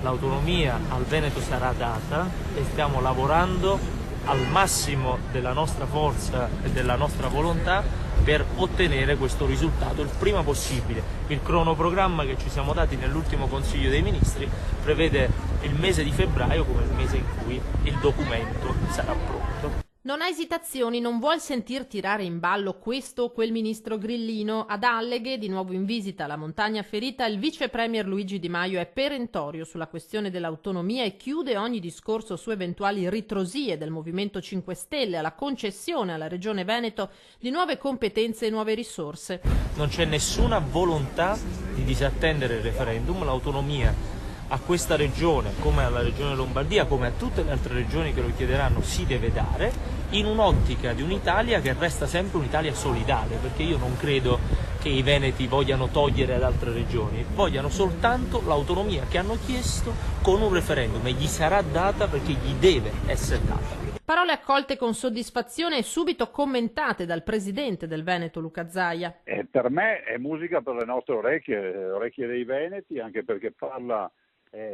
L'autonomia al Veneto sarà data e stiamo lavorando al massimo della nostra forza e della nostra volontà per ottenere questo risultato il prima possibile. Il cronoprogramma che ci siamo dati nell'ultimo Consiglio dei Ministri prevede il mese di febbraio come il mese in cui il documento sarà pronto. Non ha esitazioni, non vuol sentir tirare in ballo questo o quel ministro grillino. Ad Alleghe, di nuovo in visita alla montagna ferita, il vice premier Luigi Di Maio è perentorio sulla questione dell'autonomia e chiude ogni discorso su eventuali ritrosie del Movimento 5 Stelle alla concessione alla Regione Veneto di nuove competenze e nuove risorse. Non c'è nessuna volontà di disattendere il referendum, l'autonomia a questa regione, come alla regione Lombardia, come a tutte le altre regioni che lo chiederanno, si deve dare in un'ottica di un'Italia che resta sempre un'Italia solidale, perché io non credo che i veneti vogliano togliere ad altre regioni, vogliano soltanto l'autonomia che hanno chiesto con un referendum e gli sarà data perché gli deve essere data. Parole accolte con soddisfazione e subito commentate dal presidente del Veneto Luca Zaia. Per me è musica per le nostre orecchie, orecchie dei veneti, anche perché parla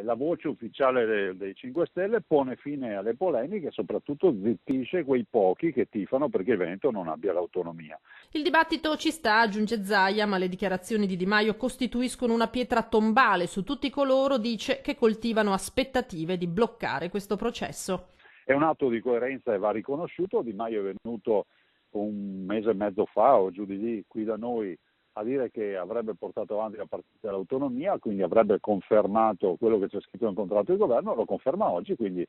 la voce ufficiale dei 5 Stelle, pone fine alle polemiche e soprattutto zittisce quei pochi che tifano perché il Veneto non abbia l'autonomia. Il dibattito ci sta, aggiunge Zaia, ma le dichiarazioni di Di Maio costituiscono una pietra tombale su tutti coloro, dice, che coltivano aspettative di bloccare questo processo. È un atto di coerenza e va riconosciuto. Di Maio è venuto un mese e mezzo fa o giù di lì qui da noi a dire che avrebbe portato avanti la partita dell'autonomia, quindi avrebbe confermato quello che c'è scritto nel contratto di governo, lo conferma oggi, quindi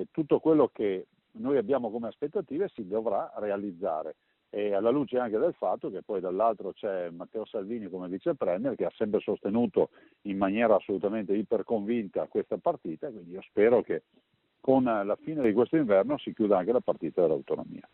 tutto quello che noi abbiamo come aspettative si dovrà realizzare. E alla luce anche del fatto che poi dall'altro c'è Matteo Salvini come vice premier che ha sempre sostenuto in maniera assolutamente iperconvinta questa partita, quindi io spero che con la fine di questo inverno si chiuda anche la partita dell'autonomia.